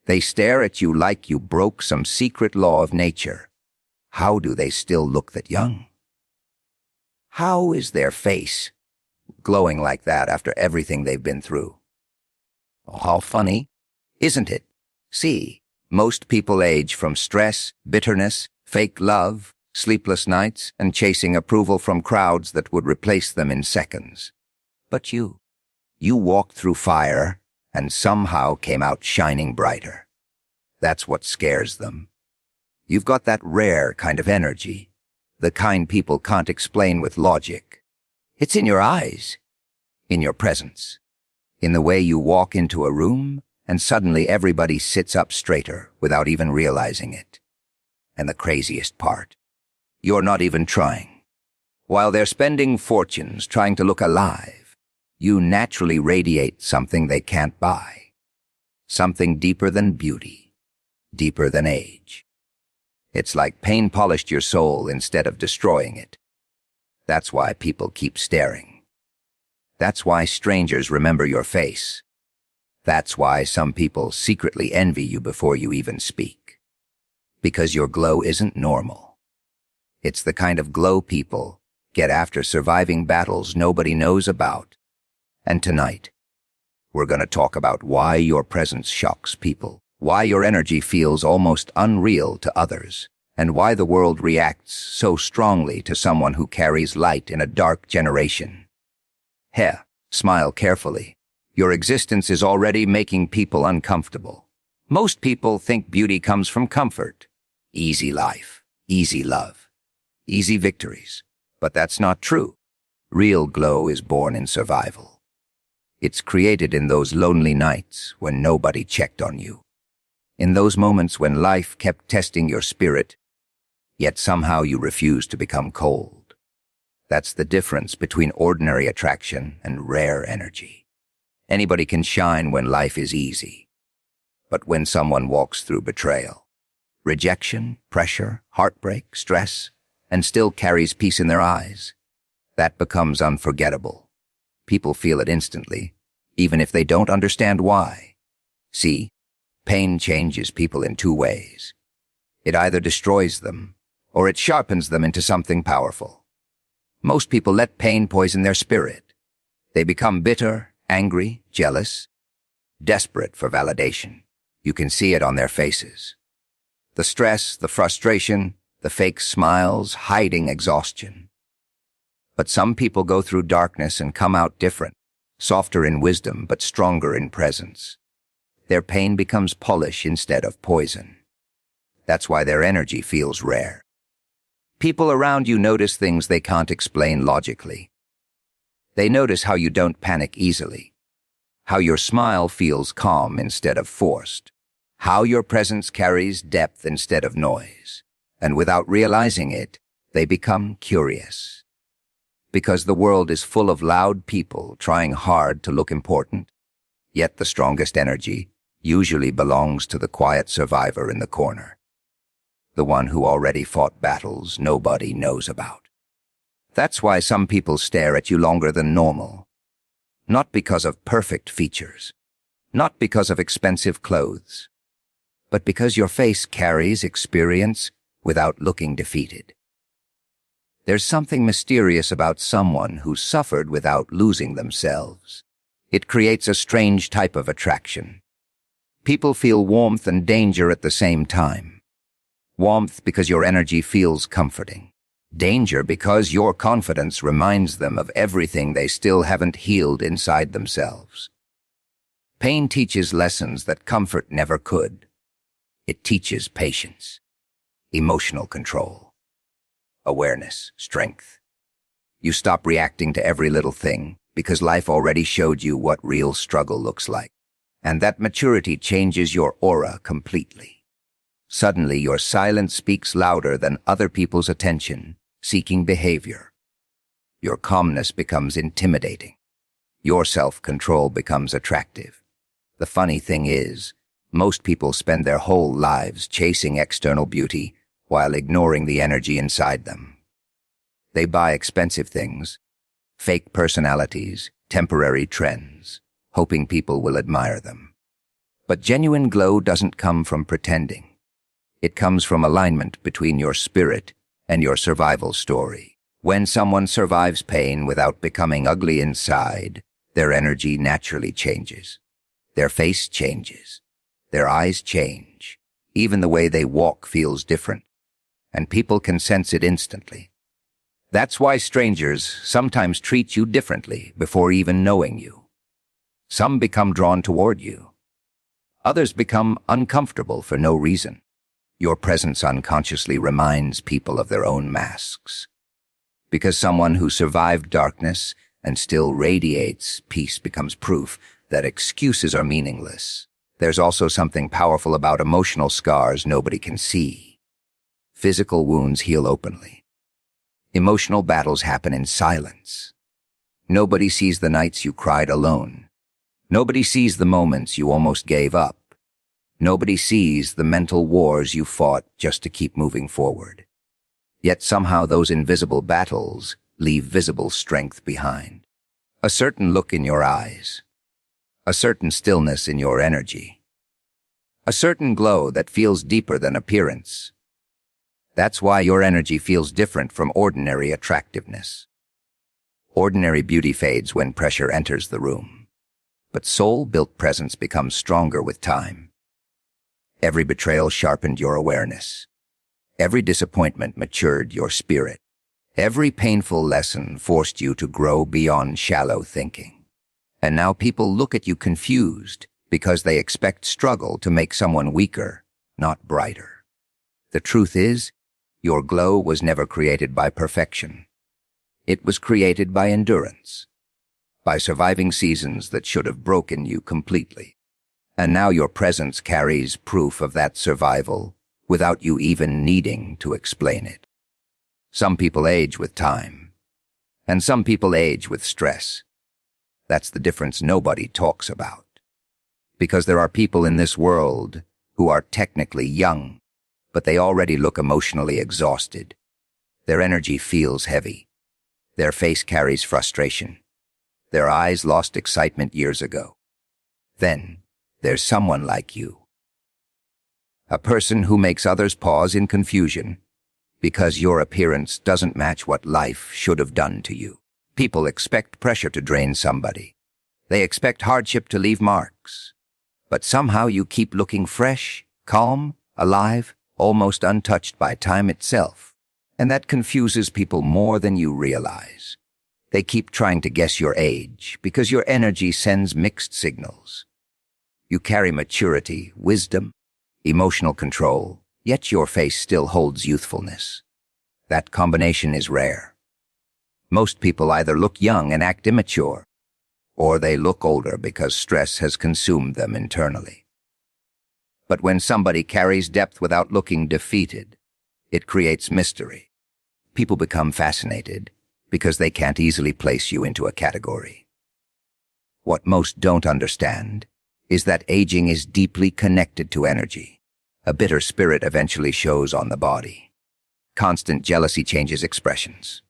They stare at you like you broke some secret law of nature. How do they still look that young? How is their face glowing like that after everything they've been through? Oh, how funny, isn't it? See, most people age from stress, bitterness, fake love, sleepless nights, and chasing approval from crowds that would replace them in seconds. But you walked through fire and somehow came out shining brighter. That's what scares them. You've got that rare kind of energy, the kind people can't explain with logic. It's in your eyes, in your presence, in the way you walk into a room and suddenly everybody sits up straighter without even realizing it. And the craziest part, you're not even trying. While they're spending fortunes trying to look alive, you naturally radiate something they can't buy. Something deeper than beauty, deeper than age. It's like pain polished your soul instead of destroying it. That's why people keep staring. That's why strangers remember your face. That's why some people secretly envy you before you even speak. Because your glow isn't normal. It's the kind of glow people get after surviving battles nobody knows about. And tonight, we're going to talk about why your presence shocks people, why your energy feels almost unreal to others, and why the world reacts so strongly to someone who carries light in a dark generation. Smile carefully. Your existence is already making people uncomfortable. Most people think beauty comes from comfort, easy life, easy love, easy victories. But that's not true. Real glow is born in survival. It's created in those lonely nights when nobody checked on you. In those moments when life kept testing your spirit, yet somehow you refused to become cold. That's the difference between ordinary attraction and rare energy. Anybody can shine when life is easy. But when someone walks through betrayal, rejection, pressure, heartbreak, stress, and still carries peace in their eyes, that becomes unforgettable. People feel it instantly, even if they don't understand why. See, pain changes people in two ways. It either destroys them, or it sharpens them into something powerful. Most people let pain poison their spirit. They become bitter, angry, jealous, desperate for validation. You can see it on their faces. The stress, the frustration, the fake smiles, hiding exhaustion. But some people go through darkness and come out different, softer in wisdom but stronger in presence. Their pain becomes polish instead of poison. That's why their energy feels rare. People around you notice things they can't explain logically. They notice how you don't panic easily, how your smile feels calm instead of forced, how your presence carries depth instead of noise. And without realizing it, they become curious. Because the world is full of loud people trying hard to look important, yet the strongest energy usually belongs to the quiet survivor in the corner. The one who already fought battles nobody knows about. That's why some people stare at you longer than normal. Not because of perfect features, not because of expensive clothes, but because your face carries experience without looking defeated. There's something mysterious about someone who suffered without losing themselves. It creates a strange type of attraction. People feel warmth and danger at the same time. Warmth because your energy feels comforting. Danger because your confidence reminds them of everything they still haven't healed inside themselves. Pain teaches lessons that comfort never could. It teaches patience, emotional control, awareness, strength. You stop reacting to every little thing because life already showed you what real struggle looks like. And that maturity changes your aura completely. Suddenly, your silence speaks louder than other people's attention-seeking behavior. Your calmness becomes intimidating. Your self-control becomes attractive. The funny thing is, most people spend their whole lives chasing external beauty while ignoring the energy inside them. They buy expensive things, fake personalities, temporary trends, hoping people will admire them. But genuine glow doesn't come from pretending. It comes from alignment between your spirit and your survival story. When someone survives pain without becoming ugly inside, their energy naturally changes. Their face changes. Their eyes change. Even the way they walk feels different. And people can sense it instantly. That's why strangers sometimes treat you differently before even knowing you. Some become drawn toward you. Others become uncomfortable for no reason. Your presence unconsciously reminds people of their own masks. Because someone who survived darkness and still radiates peace becomes proof that excuses are meaningless. There's also something powerful about emotional scars nobody can see. Physical wounds heal openly. Emotional battles happen in silence. Nobody sees the nights you cried alone. Nobody sees the moments you almost gave up. Nobody sees the mental wars you fought just to keep moving forward. Yet somehow those invisible battles leave visible strength behind. A certain look in your eyes. A certain stillness in your energy. A certain glow that feels deeper than appearance. That's why your energy feels different from ordinary attractiveness. Ordinary beauty fades when pressure enters the room. But soul-built presence becomes stronger with time. Every betrayal sharpened your awareness. Every disappointment matured your spirit. Every painful lesson forced you to grow beyond shallow thinking. And now people look at you confused because they expect struggle to make someone weaker, not brighter. The truth is, your glow was never created by perfection. It was created by endurance, by surviving seasons that should have broken you completely. And now your presence carries proof of that survival without you even needing to explain it. Some people age with time, and some people age with stress. That's the difference nobody talks about. Because there are people in this world who are technically young, but they already look emotionally exhausted. Their energy feels heavy. Their face carries frustration. Their eyes lost excitement years ago. Then, there's someone like you. A person who makes others pause in confusion because your appearance doesn't match what life should have done to you. People expect pressure to drain somebody. They expect hardship to leave marks. But somehow you keep looking fresh, calm, alive, almost untouched by time itself. And that confuses people more than you realize. They keep trying to guess your age because your energy sends mixed signals. You carry maturity, wisdom, emotional control, yet your face still holds youthfulness. That combination is rare. Most people either look young and act immature, or they look older because stress has consumed them internally. But when somebody carries depth without looking defeated, it creates mystery. People become fascinated because they can't easily place you into a category. What most don't understand is that aging is deeply connected to energy. A bitter spirit eventually shows on the body. Constant jealousy changes expressions.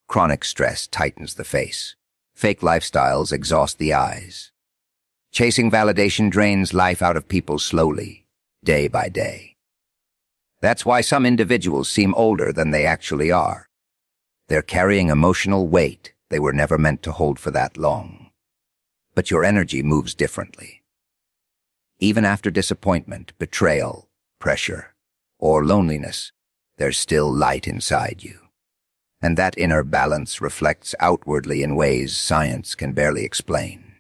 Chronic stress tightens the face. Fake lifestyles exhaust the eyes. Chasing validation drains life out of people slowly, day by day. That's why some individuals seem older than they actually are. They're carrying emotional weight they were never meant to hold for that long. But your energy moves differently. Even after disappointment, betrayal, pressure, or loneliness, there's still light inside you. And that inner balance reflects outwardly in ways science can barely explain.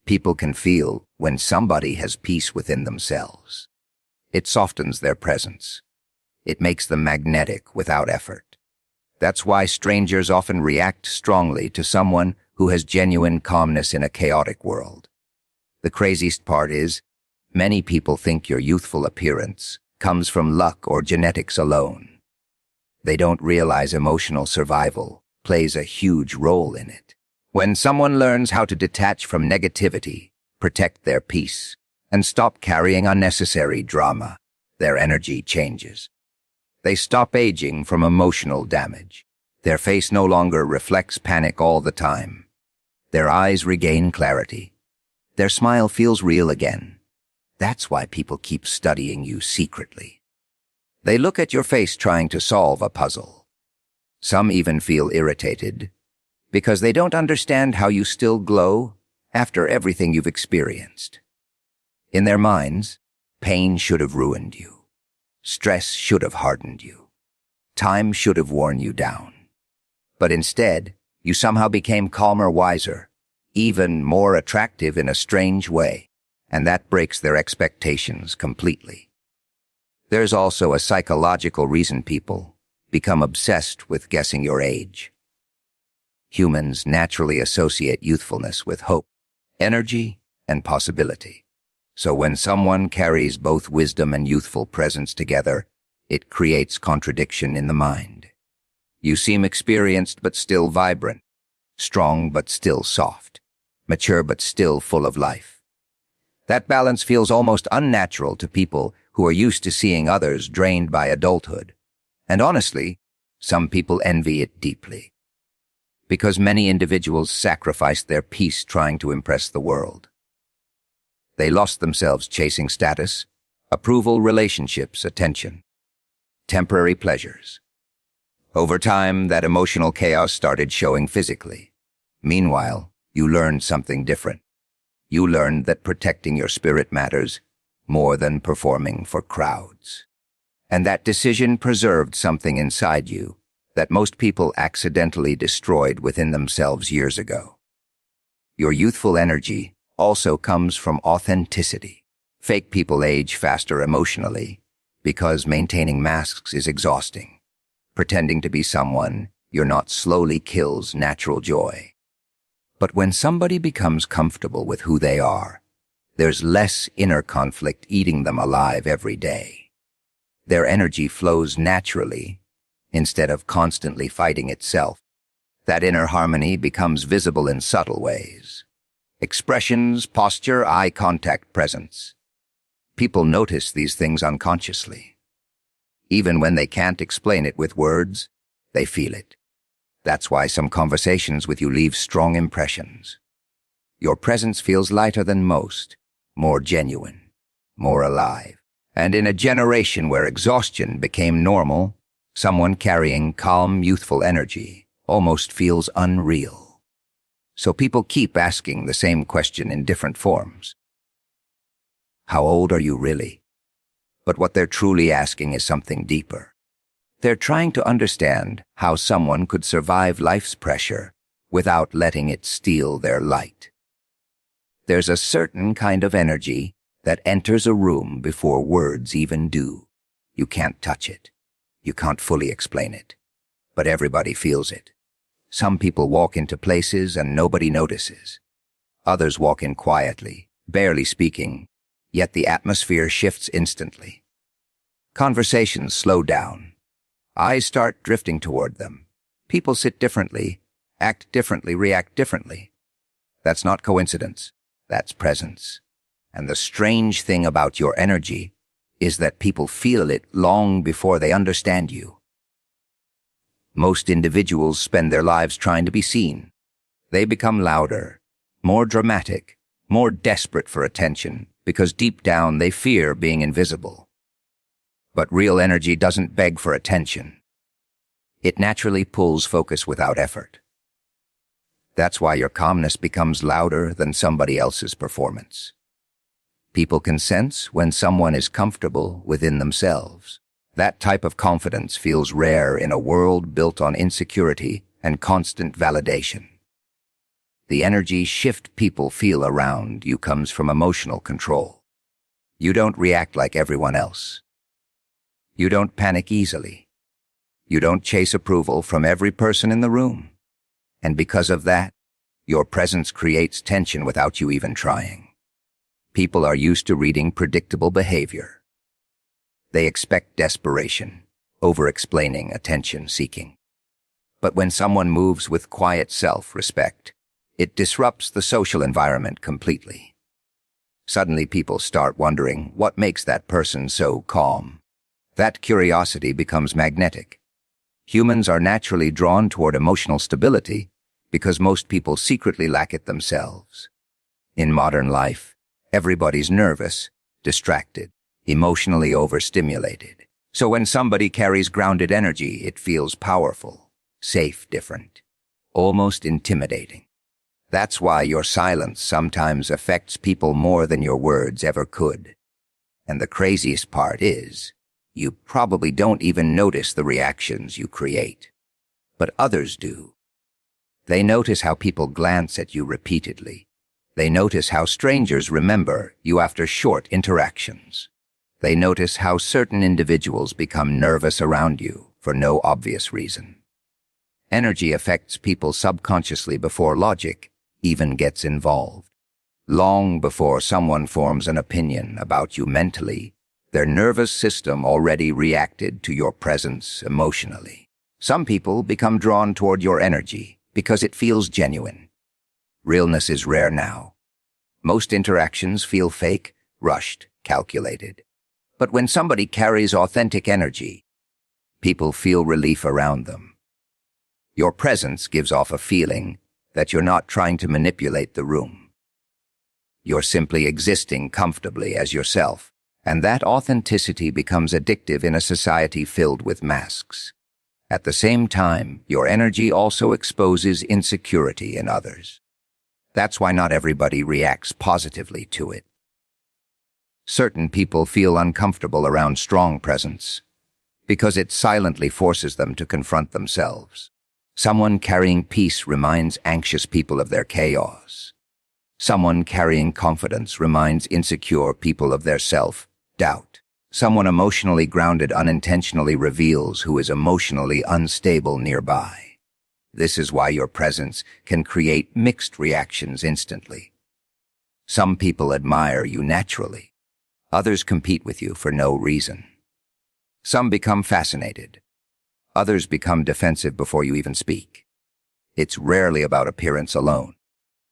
People can feel when somebody has peace within themselves. It softens their presence. It makes them magnetic without effort. That's why strangers often react strongly to someone who has genuine calmness in a chaotic world. The craziest part is, many people think your youthful appearance comes from luck or genetics alone. They don't realize emotional survival plays a huge role in it. When someone learns how to detach from negativity, protect their peace, and stop carrying unnecessary drama, their energy changes. They stop aging from emotional damage. Their face no longer reflects panic all the time. Their eyes regain clarity. Their smile feels real again. That's why people keep studying you secretly. They look at your face trying to solve a puzzle. Some even feel irritated because they don't understand how you still glow after everything you've experienced. In their minds, pain should have ruined you. Stress should have hardened you. Time should have worn you down. But instead, you somehow became calmer, wiser, even more attractive in a strange way, and that breaks their expectations completely. There's also a psychological reason people become obsessed with guessing your age. Humans naturally associate youthfulness with hope, energy, and possibility. So when someone carries both wisdom and youthful presence together, it creates contradiction in the mind. You seem experienced but still vibrant, strong but still soft, mature but still full of life. That balance feels almost unnatural to people who are used to seeing others drained by adulthood. And honestly, some people envy it deeply. Because many individuals sacrificed their peace trying to impress the world. They lost themselves chasing status, approval, relationships, attention, temporary pleasures. Over time, that emotional chaos started showing physically. Meanwhile, you learned something different. You learned that protecting your spirit matters more than performing for crowds. And that decision preserved something inside you that most people accidentally destroyed within themselves years ago. Your youthful energy also comes from authenticity. Fake people age faster emotionally because maintaining masks is exhausting. Pretending to be someone you're not slowly kills natural joy. But when somebody becomes comfortable with who they are, there's less inner conflict eating them alive every day. Their energy flows naturally instead of constantly fighting itself. That inner harmony becomes visible in subtle ways. Expressions, posture, eye contact, presence. People notice these things unconsciously. Even when they can't explain it with words, they feel it. That's why some conversations with you leave strong impressions. Your presence feels lighter than most, more genuine, more alive. And in a generation where exhaustion became normal, someone carrying calm, youthful energy almost feels unreal. So people keep asking the same question in different forms. How old are you really? But what they're truly asking is something deeper. They're trying to understand how someone could survive life's pressure without letting it steal their light. There's a certain kind of energy that enters a room before words even do. You can't touch it. You can't fully explain it. But everybody feels it. Some people walk into places and nobody notices. Others walk in quietly, barely speaking, yet the atmosphere shifts instantly. Conversations slow down. Eyes start drifting toward them. People sit differently, act differently, react differently. That's not coincidence. That's presence. And the strange thing about your energy is that people feel it long before they understand you. Most individuals spend their lives trying to be seen. They become louder, more dramatic, more desperate for attention, because deep down they fear being invisible. But real energy doesn't beg for attention. It naturally pulls focus without effort. That's why your calmness becomes louder than somebody else's performance. People can sense when someone is comfortable within themselves. That type of confidence feels rare in a world built on insecurity and constant validation. The energy shift people feel around you comes from emotional control. You don't react like everyone else. You don't panic easily. You don't chase approval from every person in the room. And because of that, your presence creates tension without you even trying. People are used to reading predictable behavior. They expect desperation, over-explaining, attention-seeking. But when someone moves with quiet self-respect, it disrupts the social environment completely. Suddenly people start wondering what makes that person so calm. That curiosity becomes magnetic. Humans are naturally drawn toward emotional stability because most people secretly lack it themselves. In modern life, everybody's nervous, distracted, emotionally overstimulated. So when somebody carries grounded energy, it feels powerful, safe, different, almost intimidating. That's why your silence sometimes affects people more than your words ever could. And the craziest part is, you probably don't even notice the reactions you create. But others do. They notice how people glance at you repeatedly. They notice how strangers remember you after short interactions. They notice how certain individuals become nervous around you for no obvious reason. Energy affects people subconsciously before logic even gets involved. Long before someone forms an opinion about you mentally, their nervous system already reacted to your presence emotionally. Some people become drawn toward your energy because it feels genuine. Realness is rare now. Most interactions feel fake, rushed, calculated. But when somebody carries authentic energy, people feel relief around them. Your presence gives off a feeling that you're not trying to manipulate the room. You're simply existing comfortably as yourself, and that authenticity becomes addictive in a society filled with masks. At the same time, your energy also exposes insecurity in others. That's why not everybody reacts positively to it. Certain people feel uncomfortable around strong presence because it silently forces them to confront themselves. Someone carrying peace reminds anxious people of their chaos. Someone carrying confidence reminds insecure people of their self-doubt. Someone emotionally grounded unintentionally reveals who is emotionally unstable nearby. This is why your presence can create mixed reactions instantly. Some people admire you naturally. Others compete with you for no reason. Some become fascinated. Others become defensive before you even speak. It's rarely about appearance alone.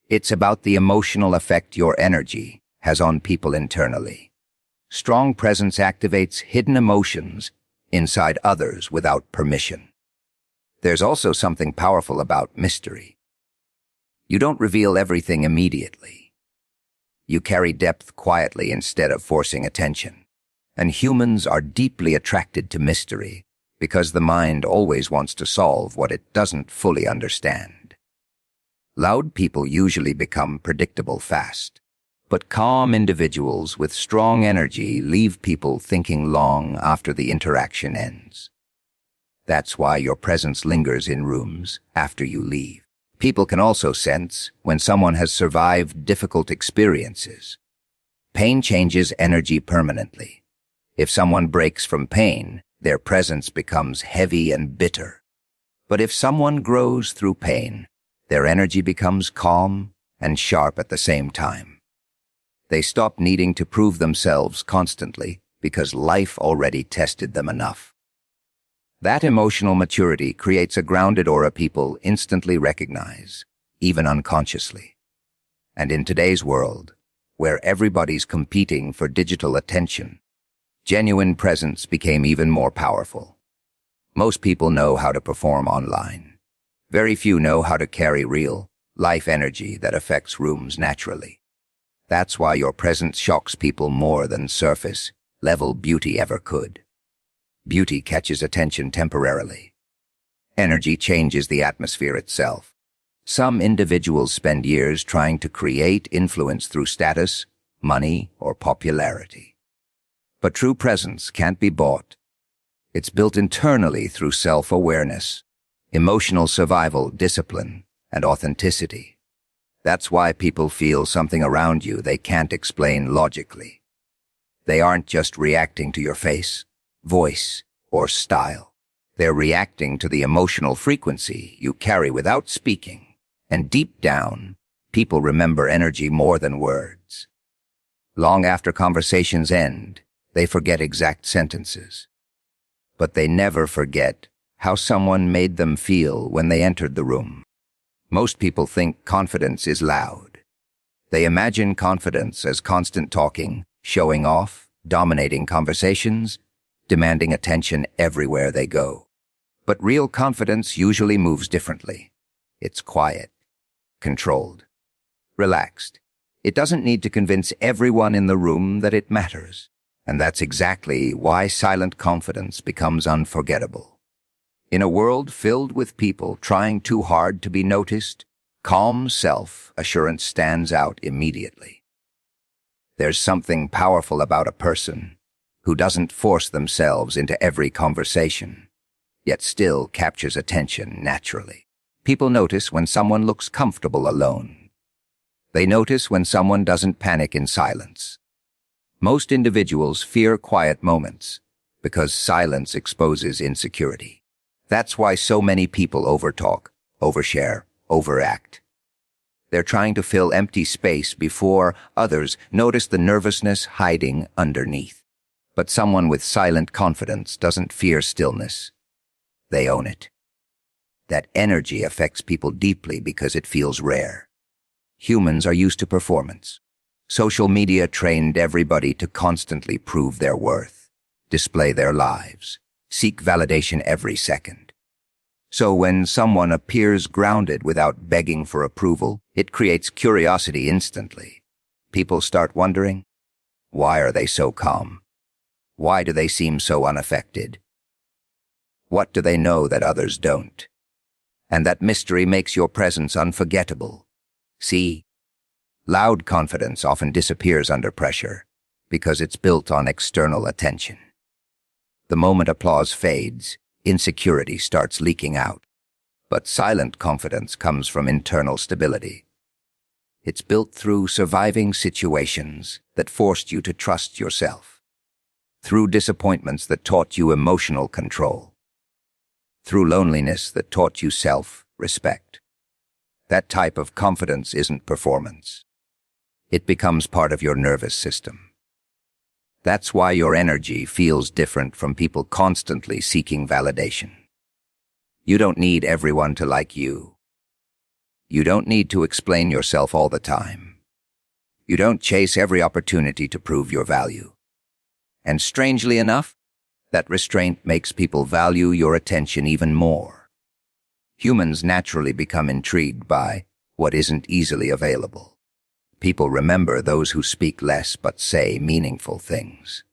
It's about the emotional effect your energy has on people internally. Strong presence activates hidden emotions inside others without permission. There's also something powerful about mystery. You don't reveal everything immediately. You carry depth quietly instead of forcing attention. And humans are deeply attracted to mystery because the mind always wants to solve what it doesn't fully understand. Loud people usually become predictable fast, but calm individuals with strong energy leave people thinking long after the interaction ends. That's why your presence lingers in rooms after you leave. People can also sense when someone has survived difficult experiences. Pain changes energy permanently. If someone breaks from pain, their presence becomes heavy and bitter. But if someone grows through pain, their energy becomes calm and sharp at the same time. They stop needing to prove themselves constantly because life already tested them enough. That emotional maturity creates a grounded aura people instantly recognize, even unconsciously. And in today's world, where everybody's competing for digital attention, genuine presence became even more powerful. Most people know how to perform online. Very few know how to carry real, life energy that affects rooms naturally. That's why your presence shocks people more than surface-level beauty ever could. Beauty catches attention temporarily. Energy changes the atmosphere itself. Some individuals spend years trying to create influence through status, money, or popularity. But true presence can't be bought. It's built internally through self-awareness, emotional survival, discipline, and authenticity. That's why people feel something around you they can't explain logically. They aren't just reacting to your face, voice, or style. They're reacting to the emotional frequency you carry without speaking. And deep down, people remember energy more than words. Long after conversations end, they forget exact sentences. But they never forget how someone made them feel when they entered the room. Most people think confidence is loud. They imagine confidence as constant talking, showing off, dominating conversations, demanding attention everywhere they go. But real confidence usually moves differently. It's quiet, controlled, relaxed. It doesn't need to convince everyone in the room that it matters. And that's exactly why silent confidence becomes unforgettable. In a world filled with people trying too hard to be noticed, calm self-assurance stands out immediately. There's something powerful about a person who doesn't force themselves into every conversation, yet still captures attention naturally. People notice when someone looks comfortable alone. They notice when someone doesn't panic in silence. Most individuals fear quiet moments because silence exposes insecurity. That's why so many people overtalk, overshare, overact. They're trying to fill empty space before others notice the nervousness hiding underneath. But someone with silent confidence doesn't fear stillness. They own it. That energy affects people deeply because it feels rare. Humans are used to performance. Social media trained everybody to constantly prove their worth, display their lives, seek validation every second. So when someone appears grounded without begging for approval, it creates curiosity instantly. People start wondering, why are they so calm? Why do they seem so unaffected? What do they know that others don't? And that mystery makes your presence unforgettable. See, loud confidence often disappears under pressure because it's built on external attention. The moment applause fades, insecurity starts leaking out. But silent confidence comes from internal stability. It's built through surviving situations that forced you to trust yourself, through disappointments that taught you emotional control, through loneliness that taught you self-respect. That type of confidence isn't performance. It becomes part of your nervous system. That's why your energy feels different from people constantly seeking validation. You don't need everyone to like you. You don't need to explain yourself all the time. You don't chase every opportunity to prove your value. And strangely enough, that restraint makes people value your attention even more. Humans naturally become intrigued by what isn't easily available. People remember those who speak less but say meaningful things.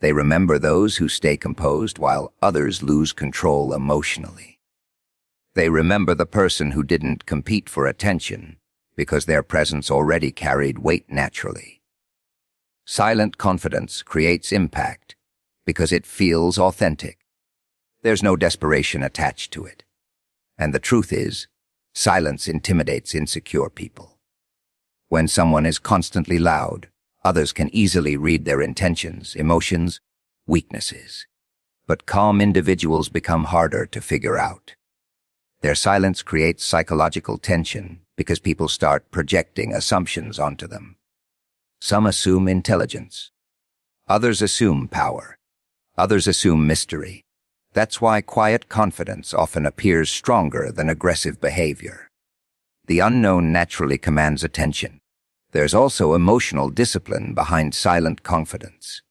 They remember those who stay composed while others lose control emotionally. They remember the person who didn't compete for attention because their presence already carried weight naturally. Silent confidence creates impact because it feels authentic. There's no desperation attached to it. And the truth is, silence intimidates insecure people. When someone is constantly loud, others can easily read their intentions, emotions, weaknesses. But calm individuals become harder to figure out. Their silence creates psychological tension because people start projecting assumptions onto them. Some assume intelligence. Others assume power. Others assume mystery. That's why quiet confidence often appears stronger than aggressive behavior. The unknown naturally commands attention. There's also emotional discipline behind silent confidence.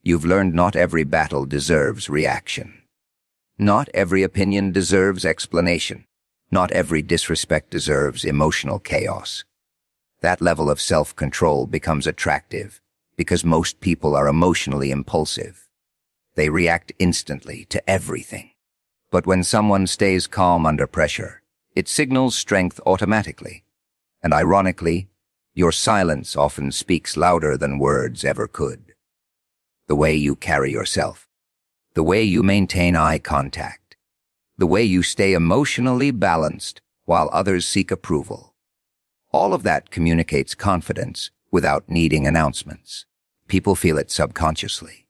You've learned not every battle deserves reaction. Not every opinion deserves explanation. Not every disrespect deserves emotional chaos. That level of self-control becomes attractive because most people are emotionally impulsive. They react instantly to everything. But when someone stays calm under pressure, it signals strength automatically. And ironically, your silence often speaks louder than words ever could. The way you carry yourself, the way you maintain eye contact, the way you stay emotionally balanced while others seek approval. All of that communicates confidence without needing announcements. People feel it subconsciously.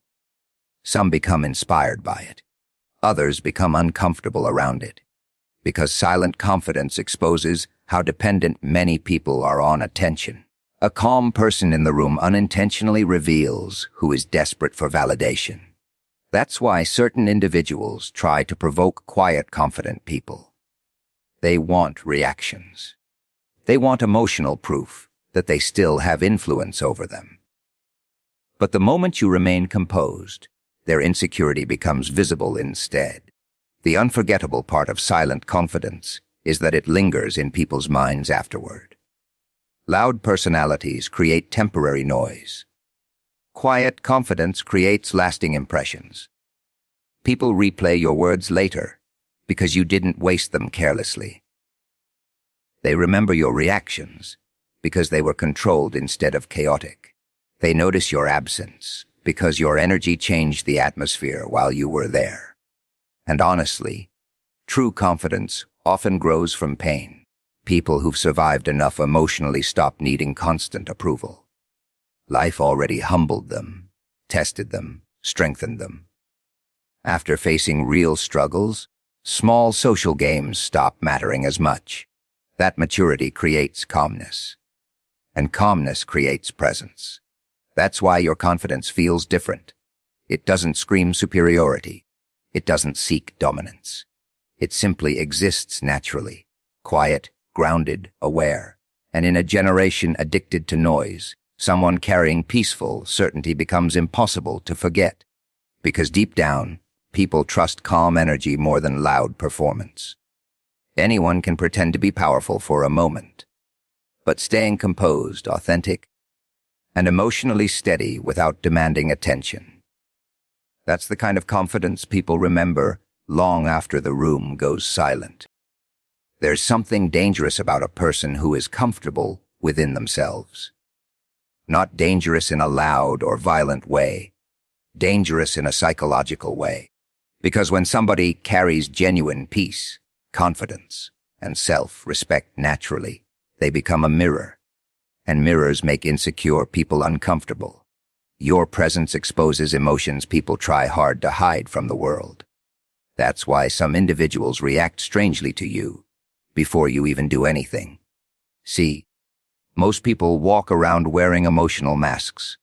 Some become inspired by it. Others become uncomfortable around it, because silent confidence exposes how dependent many people are on attention. A calm person in the room unintentionally reveals who is desperate for validation. That's why certain individuals try to provoke quiet, confident people. They want reactions. They want emotional proof that they still have influence over them. But the moment you remain composed, their insecurity becomes visible instead. The unforgettable part of silent confidence is that it lingers in people's minds afterward. Loud personalities create temporary noise. Quiet confidence creates lasting impressions. People replay your words later because you didn't waste them carelessly. They remember your reactions because they were controlled instead of chaotic. They notice your absence because your energy changed the atmosphere while you were there. And honestly, true confidence often grows from pain. People who've survived enough emotionally stop needing constant approval. Life already humbled them, tested them, strengthened them. After facing real struggles, small social games stop mattering as much. That maturity creates calmness, and calmness creates presence. That's why your confidence feels different. It doesn't scream superiority. It doesn't seek dominance. It simply exists naturally, quiet, grounded, aware. And in a generation addicted to noise, someone carrying peaceful certainty becomes impossible to forget. Because deep down, people trust calm energy more than loud performance. Anyone can pretend to be powerful for a moment, but staying composed, authentic, and emotionally steady without demanding attention. That's the kind of confidence people remember long after the room goes silent. There's something dangerous about a person who is comfortable within themselves. Not dangerous in a loud or violent way, dangerous in a psychological way. Because when somebody carries genuine peace, confidence, and self-respect naturally, they become a mirror. And mirrors make insecure people uncomfortable. Your presence exposes emotions people try hard to hide from the world. That's why some individuals react strangely to you before you even do anything. See, most people walk around wearing emotional masks.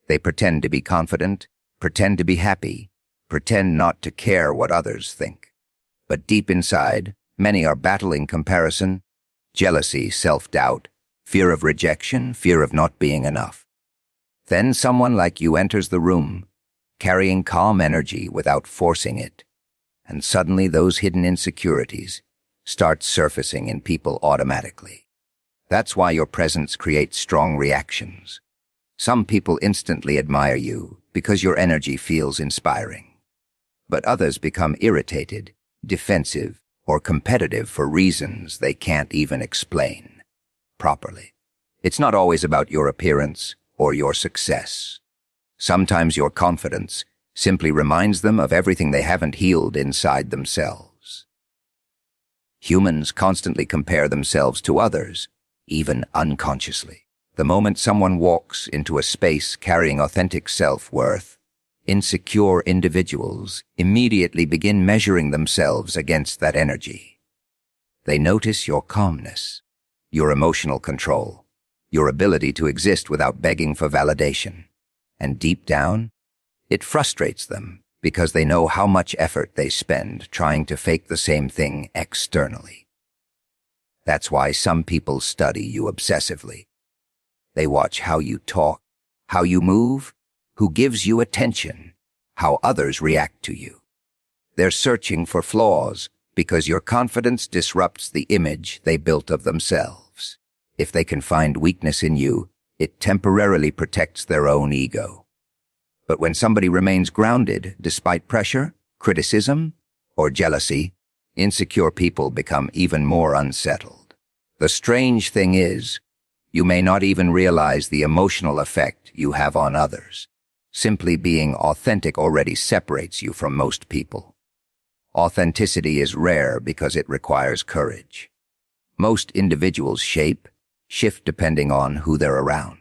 They pretend to be confident, pretend to be happy, pretend not to care what others think. But deep inside, many are battling comparison, jealousy, self-doubt, fear of rejection, fear of not being enough. Then someone like you enters the room, carrying calm energy without forcing it, and suddenly those hidden insecurities start surfacing in people automatically. That's why your presence creates strong reactions. Some people instantly admire you because your energy feels inspiring. But others become irritated, defensive, or competitive for reasons they can't even explain properly. It's not always about your appearance or your success. Sometimes your confidence simply reminds them of everything they haven't healed inside themselves. Humans constantly compare themselves to others, even unconsciously. The moment someone walks into a space carrying authentic self-worth, insecure individuals immediately begin measuring themselves against that energy. They notice your calmness, your emotional control, your ability to exist without begging for validation. And deep down, it frustrates them because they know how much effort they spend trying to fake the same thing externally. That's why some people study you obsessively. They watch how you talk, how you move, who gives you attention, how others react to you. They're searching for flaws because your confidence disrupts the image they built of themselves. If they can find weakness in you, it temporarily protects their own ego. But when somebody remains grounded despite pressure, criticism, or jealousy, insecure people become even more unsettled. The strange thing is, you may not even realize the emotional effect you have on others. Simply being authentic already separates you from most people. Authenticity is rare because it requires courage. Most individuals shift depending on who they're around.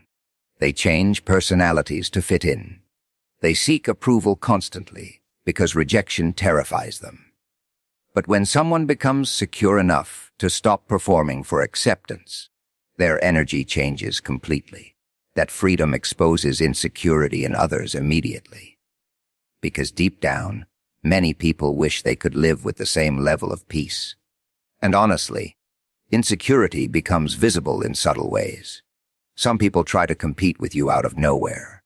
They change personalities to fit in. They seek approval constantly because rejection terrifies them. But when someone becomes secure enough to stop performing for acceptance, their energy changes completely. That freedom exposes insecurity in others immediately. Because deep down, many people wish they could live with the same level of peace. And honestly, insecurity becomes visible in subtle ways. Some people try to compete with you out of nowhere.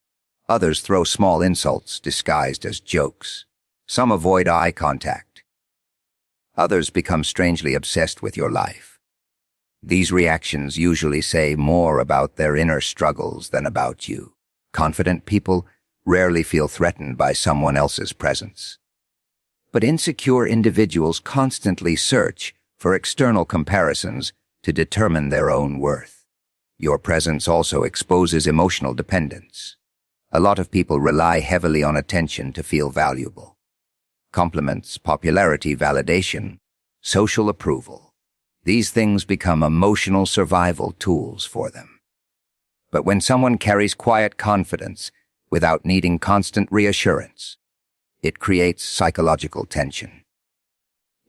Others throw small insults disguised as jokes. Some avoid eye contact. Others become strangely obsessed with your life. These reactions usually say more about their inner struggles than about you. Confident people rarely feel threatened by someone else's presence. But insecure individuals constantly search for external comparisons to determine their own worth. Your presence also exposes emotional dependence. A lot of people rely heavily on attention to feel valuable. Compliments, popularity, validation, social approval. These things become emotional survival tools for them. But when someone carries quiet confidence without needing constant reassurance, it creates psychological tension.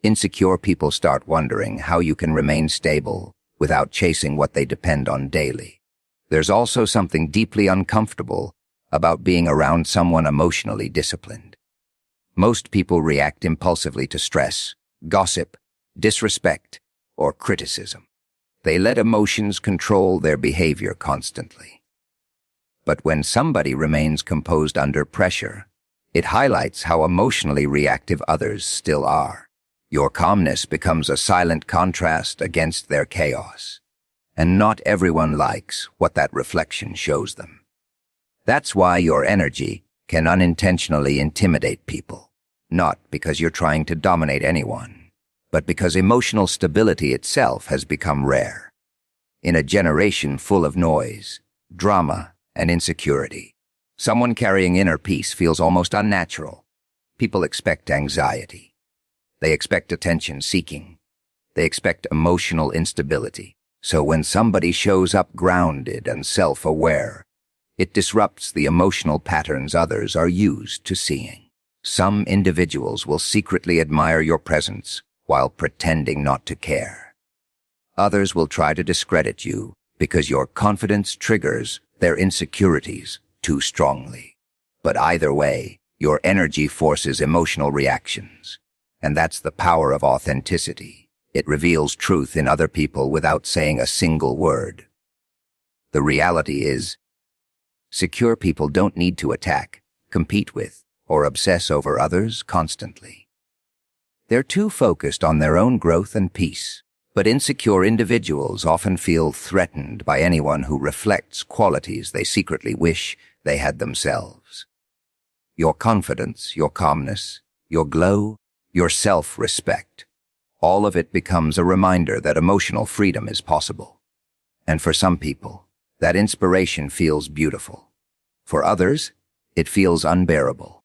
Insecure people start wondering how you can remain stable without chasing what they depend on daily. There's also something deeply uncomfortable about being around someone emotionally disciplined. Most people react impulsively to stress, gossip, disrespect, or criticism. They let emotions control their behavior constantly. But when somebody remains composed under pressure, it highlights how emotionally reactive others still are. Your calmness becomes a silent contrast against their chaos. And not everyone likes what that reflection shows them. That's why your energy can unintentionally intimidate people. Not because you're trying to dominate anyone, but because emotional stability itself has become rare. In a generation full of noise, drama, and insecurity, someone carrying inner peace feels almost unnatural. People expect anxiety. They expect attention-seeking. They expect emotional instability. So when somebody shows up grounded and self-aware, it disrupts the emotional patterns others are used to seeing. Some individuals will secretly admire your presence while pretending not to care. Others will try to discredit you because your confidence triggers their insecurities too strongly. But either way, your energy forces emotional reactions. And that's the power of authenticity. It reveals truth in other people without saying a single word. The reality is, secure people don't need to attack, compete with, or obsess over others constantly. They're too focused on their own growth and peace. But insecure individuals often feel threatened by anyone who reflects qualities they secretly wish they had themselves. Your confidence, your calmness, your glow, your self-respect, all of it becomes a reminder that emotional freedom is possible. And for some people, that inspiration feels beautiful. For others, it feels unbearable.